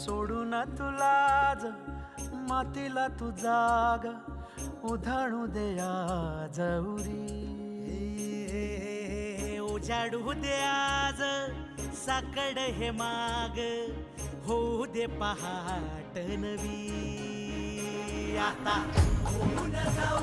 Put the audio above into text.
सोडून तुला मातीला तू जाग उधाणू दे आज उरी. उजाडू दे आज साकड हे माग होऊ दे पहाट नवी. आता होऊन जाऊ